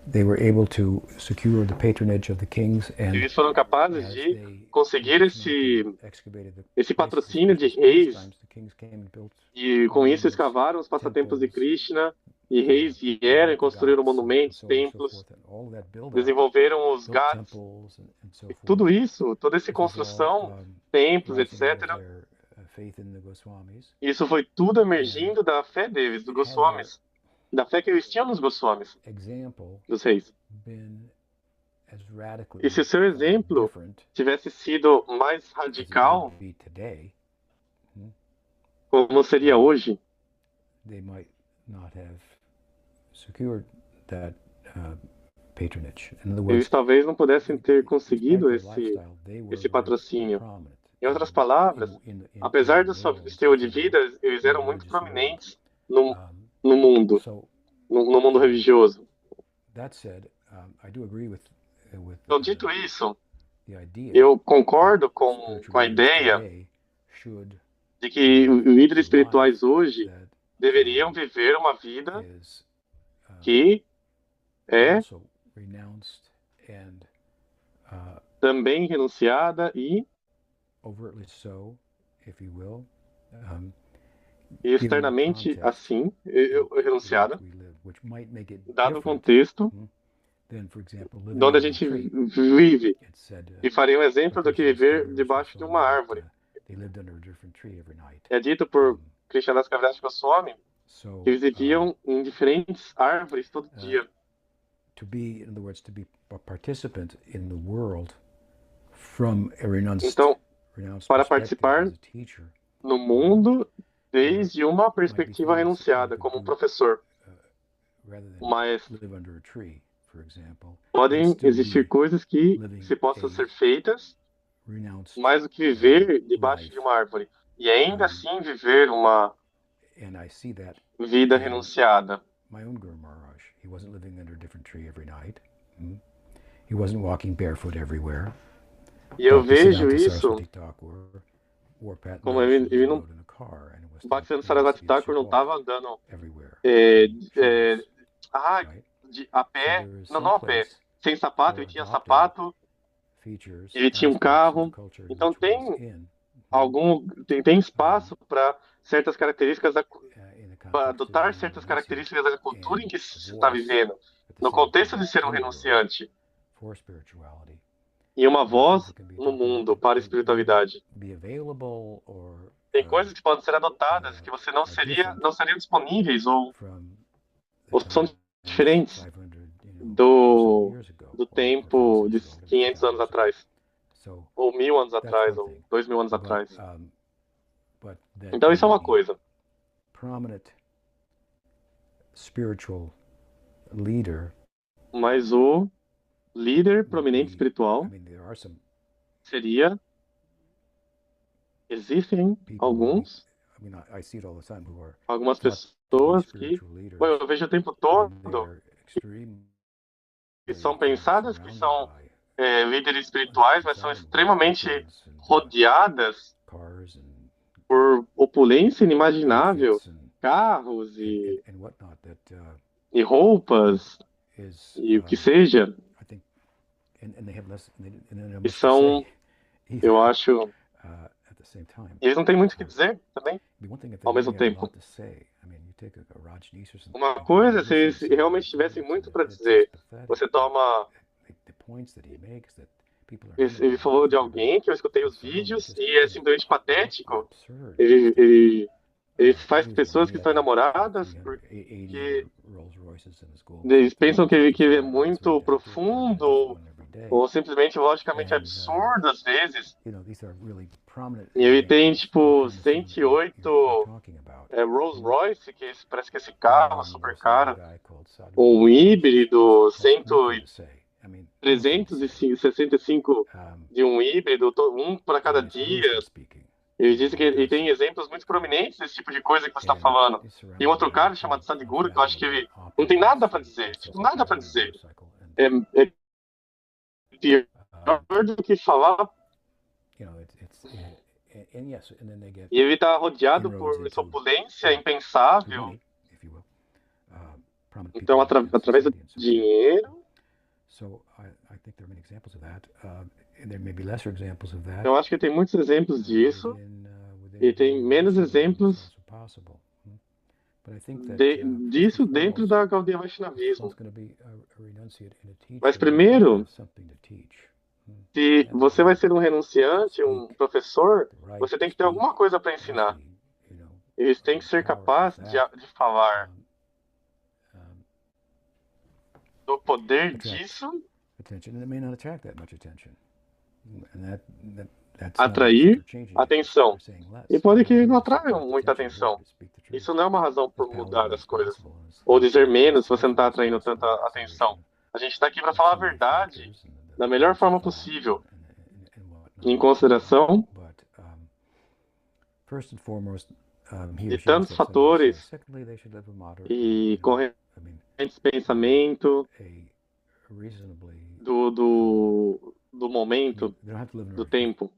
They were able to secure the patronage of the kings, and Eles foram capazes as de they conseguir excavated the esse places of patrocínio de Krishna's reis, pastimes, the kings came and built e com isso escavaram os passatempos de Krishna, e reis vieram e construíram monumentos, templos, desenvolveram os ghats, e tudo isso, toda essa construção, templos, etc. Isso foi tudo emergindo da fé deles, dos Goswamis, da fé que eles tinham nos Goswamis, dos reis. E se o seu exemplo tivesse sido mais radical, como seria hoje, they might not have secured that patronage. In other words, eles talvez não pudessem ter conseguido esse patrocínio. Em outras palavras, apesar do seu estilo de vida, eles eram muito prominentes no mundo, no mundo religioso. Então, dito isso, eu concordo com a ideia de que os líderes espirituais hoje deveriam viver uma vida que é também renunciada e externamente assim, renunciada, dado o contexto de onde a gente vive, e faria um exemplo do que viver debaixo de uma árvore. É dito por Krishnadas Kaviraj Goswami que eles viviam em diferentes árvores todo dia. Então, para participar no mundo desde uma perspectiva renunciada, como um professor, um maestro. Podem existir coisas que se possam ser feitas mais do que viver debaixo de uma árvore. E ainda assim viver uma vida renunciada. My own Guru Maharaj, he wasn't living under a different tree every night. He wasn't walking barefoot everywhere. E eu vejo isso como ele não, Bhaktisiddhanta Saraswati Thakur não estava andando a pé, não a pé, sem sapato, ele tinha sapato, ele tinha um carro. Então tem espaço para certas características para adotar certas características da cultura em que se está vivendo, no contexto de ser um renunciante, e uma voz no mundo para a espiritualidade. Tem coisas que podem ser adotadas que você não seriam disponíveis ou são diferentes do tempo de 500 anos atrás, ou 1000 anos atrás, ou 2000 anos atrás. Então isso é uma coisa. Mas o líder prominente espiritual seria... Existem algumas pessoas que... eu vejo o tempo todo que são pensadas que são líderes espirituais, mas são extremamente rodeadas por opulência inimaginável, carros e roupas e o que seja. E são, eu acho, eles não têm muito o que dizer também, ao mesmo tempo. Uma coisa, se eles realmente tivessem muito para dizer, você toma. Ele falou de alguém que eu escutei os vídeos e é simplesmente patético. Ele faz pessoas que estão enamoradas porque eles pensam que ele é muito profundo ou simplesmente logicamente absurdo às vezes. E ele tem, tipo, 108 Rolls Royce, parece que esse carro é super caro, ou um híbrido, 365 de um híbrido, um para cada dia. Ele diz que ele tem exemplos muito prominentes desse tipo de coisa que você está falando. Tem outro cara chamado Sadhguru que eu acho que ele não tem nada para dizer, tipo, nada para dizer. É pior do que falar. E ele está rodeado por essa opulência impensável. Então, através do dinheiro. Eu acho que tem muitos exemplos disso. E tem menos exemplos disso dentro da Gaudiya Vaishnavismo. Mas primeiro, se você vai ser um renunciante, um professor, você tem que ter alguma coisa para ensinar. Eles têm que ser capazes de falar do poder disso, atrair atenção. E pode que não atraiam muita atenção. Isso não é uma razão por mudar as coisas. Ou dizer menos se você não está atraindo tanta atenção. A gente está aqui para falar a verdade da melhor forma possível. Em consideração de tantos fatores e correntes de pensamento do momento, do tempo.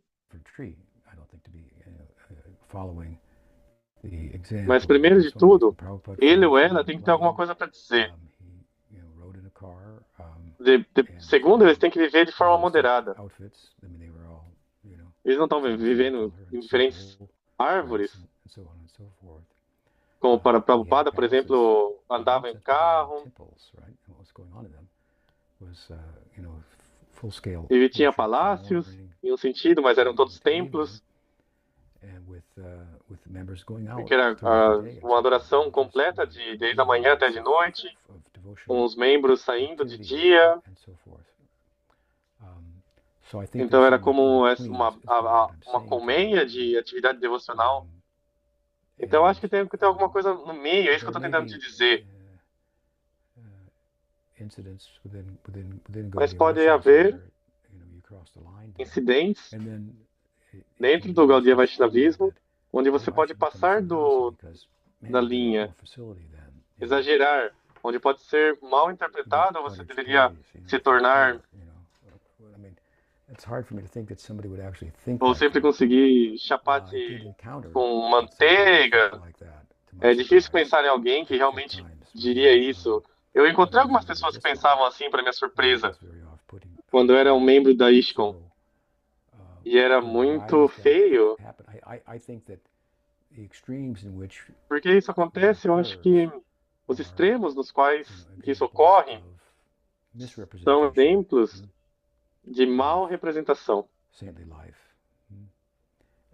Mas primeiro de tudo, ele ou ela tem que ter alguma coisa para dizer. Segundo, eles têm que viver de forma moderada. Eles não estão vivendo em diferentes árvores. Como para Prabhupada, por exemplo, andava em carro. Ele tinha palácios, em um sentido, mas eram todos templos. Que era uma adoração completa desde a manhã até de noite, com os membros saindo de dia. Então era como uma colmeia de atividade devocional. Então eu acho que tem que ter alguma coisa no meio, é isso que eu estou tentando te dizer. Mas pode haver incidentes dentro do Gaudiya Vaishnavismo onde você pode passar da linha, exagerar, onde pode ser mal interpretado, você deveria se tornar ou sempre conseguir chapar com manteiga. É difícil pensar em alguém que realmente diria isso. Eu encontrei algumas pessoas que pensavam assim, para minha surpresa, quando eu era um membro da ISKCON. E era muito feio. Porque isso acontece, eu acho que os extremos nos quais isso ocorre são exemplos de mal representação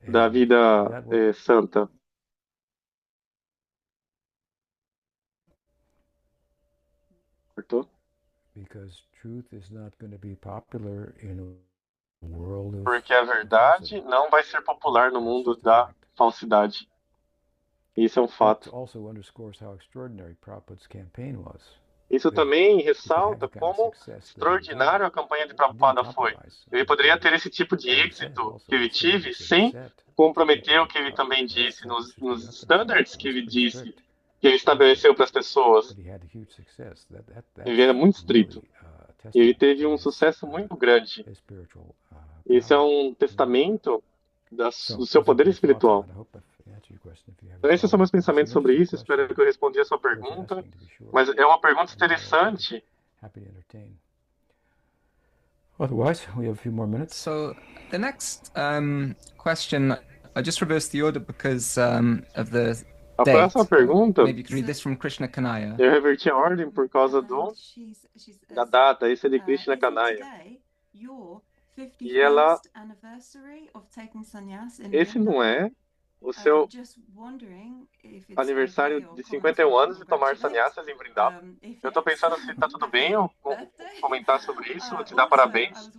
da vida santa. Cortou? Porque a verdade não vai ser popular no mundo da falsidade. Isso é um fato. Isso também ressalta como extraordinário a campanha de Prabhupada foi. Ele poderia ter esse tipo de êxito que ele tive sem comprometer o que ele também disse, nos standards que ele disse, que ele estabeleceu para as pessoas. Ele era muito estrito. Ele teve um sucesso muito grande. Esse é um testamento do seu poder espiritual. Então, esses são meus pensamentos sobre isso. Espero que eu respondi a sua pergunta. Mas é uma pergunta interessante. Otherwise, we have a few more minutes. So the next question, I just reversed the order because of the A próxima pergunta, Maybe you can read this from Krishna Kanaya. eu reverti a ordem por causa da data. Esse é de Krishna Kanaya. E ela, esse não é o seu aniversário de 51 anos de tomar sannyasas em Vrindavan. Eu tô pensando se tá tudo bem eu comentar sobre isso, te dar parabéns.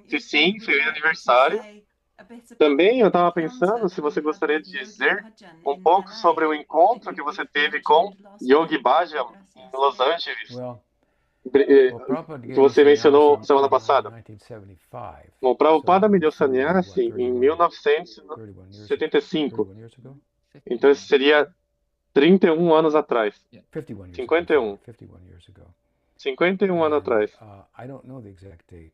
Se sim, feliz aniversário. Também eu estava pensando se você gostaria de dizer um pouco sobre o encontro que você teve com Yogi Bhajan em Los Angeles, Well, que você mencionou semana passada. Bom, o Prabhupada me deu sannyasi em 1975, 31 years ago? então isso seria 31 anos atrás. 51 years 51. ago. 51 years ago. 51 anos atrás. I don't know the exact date.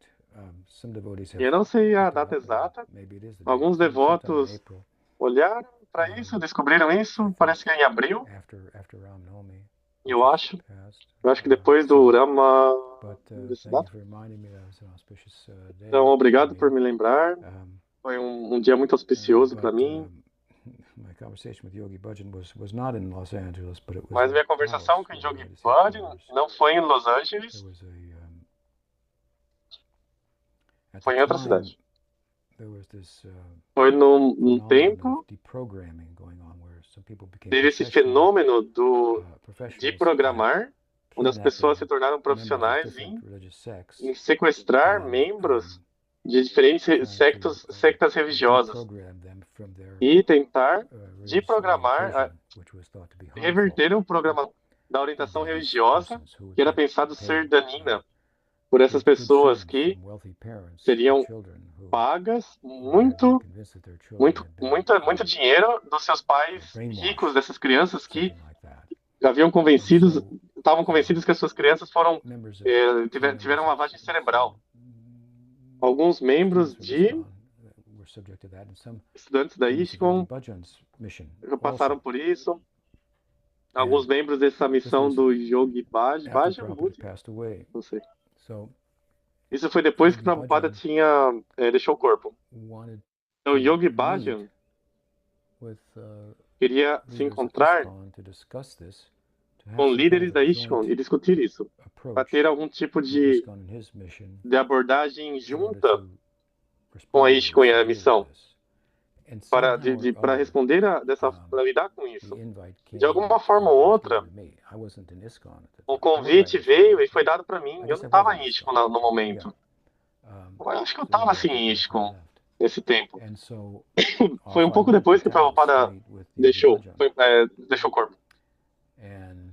Some devotees E eu não sei a looked it data up, and exata. maybe it is the Alguns date, sometime in devotos April, olharam para isso, descobriram isso, parece que é em abril, after Ram Navami eu acho. passed. Eu acho que depois do Rama But desse thank you data. for reminding me that was an auspicious day Então, obrigado for por me. me lembrar. Foi um dia muito auspicioso para mim. My conversation with Yogi Bhajan was not in Los Angeles, but it was Mas in minha conversação Taos, com o where Yogi he had his Bhajan headquarters. não foi em Los Angeles, There was at foi the em outra time, cidade. there was this Foi num phenomenon tempo, of deprogramming going on, where some people became teve esse professional, fenômeno de professionals programar, onde as pessoas se kidnapping tornaram members of profissionais different religious sects em sequestrar and membros de diferentes trying sectas to religiosas deprogram them from their e tentar religious desprogramar, orientation, which was thought to be harmful. reverter o programa da orientação by these religiosa persons who would que era get pensado ser paid, danina por essas good pessoas funds que from wealthy parents for seriam children who pagas had been muito, convinced that their children muito, had been muito dinheiro dos seus pais brainwashed, ricos, dessas crianças que something like that. haviam convencidos, estavam convencidos que as suas crianças foram Members of tiveram lavagem cerebral. mm, Alguns membros students from de ISKCON were subject to that, and some estudantes da members of Yogi ISKCON Bhajan's mission passaram also. por isso. Alguns membros dessa missão do Yogi Bhajan, After Prabhupada Budi? passed away, Não sei. so Isso foi depois que Yogi Prabhupada Bhajan tinha deixou o corpo. wanted Então, to Yogi meet Bhajan with queria se leaders of encontrar ISKCON to discuss this, to have com some kind líderes of da a ISKCON e joint discutir isso, para approach ter algum tipo with de ISKCON and his mission abordagem in order junta to com a respond to ISKCON this e a and deal with missão, this. And para somehow or para other, responder um, para lidar com the isso. invite De came alguma forma ou outra, to me. I wasn't in ISKCON at the o time. I was convite at veio ISKCON, e foi dado para mim. I Eu guess não I was estava in em ISKCON ISKCON. no Yeah. momento. Eu acho que eu estava assim em ISKCON nesse tempo. And so Foi um pouco depois que o Prabhupada deixou o corpo.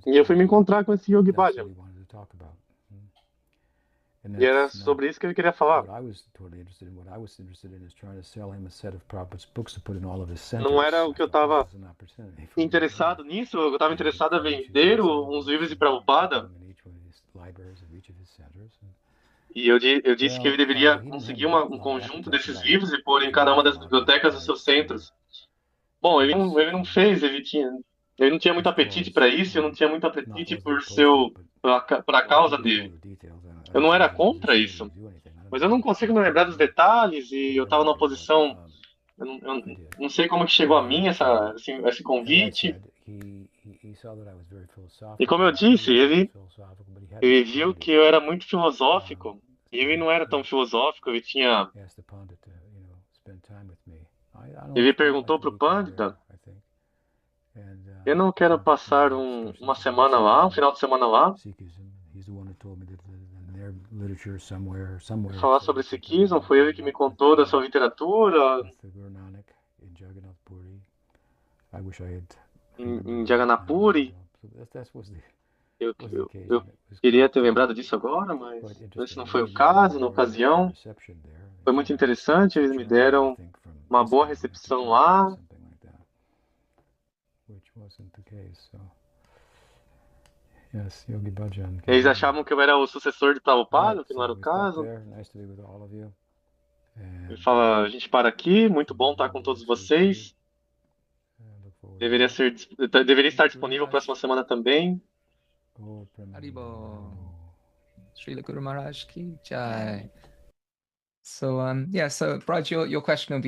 E eu fui me encontrar com esse Yogi Bhajan. E era sobre isso que ele queria falar. Não era o que eu estava interessado nisso, eu estava interessado em vender uns livros de Prabhupada. E eu disse que ele deveria conseguir um conjunto desses livros e pôr em cada uma das bibliotecas dos seus centros. Bom, ele não fez, ele não tinha muito apetite para isso, eu não tinha muito apetite para a causa dele. Eu não era contra isso, mas eu não consigo me lembrar dos detalhes e eu estava numa posição, eu não sei como que chegou a mim esse convite. E como eu disse, ele viu que eu era muito filosófico e ele não era tão filosófico, ele perguntou para o Pandita, eu não quero passar uma semana lá, um final de semana lá, falar sobre Sikhismo, foi ele que me contou da sua literatura em Jagannath-puri. Eu queria ter lembrado disso agora, mas esse não foi o caso, na ocasião. Foi muito interessante, eles me deram uma boa recepção lá. Eles achavam que eu era o sucessor de Prabhupada, que não era o caso. Ele fala, a gente para aqui, muito bom estar com todos vocês. Deveria estar disponível próxima semana também. Haribo. Srila Guru Maharaj ki jai. So, so Raj, your question will be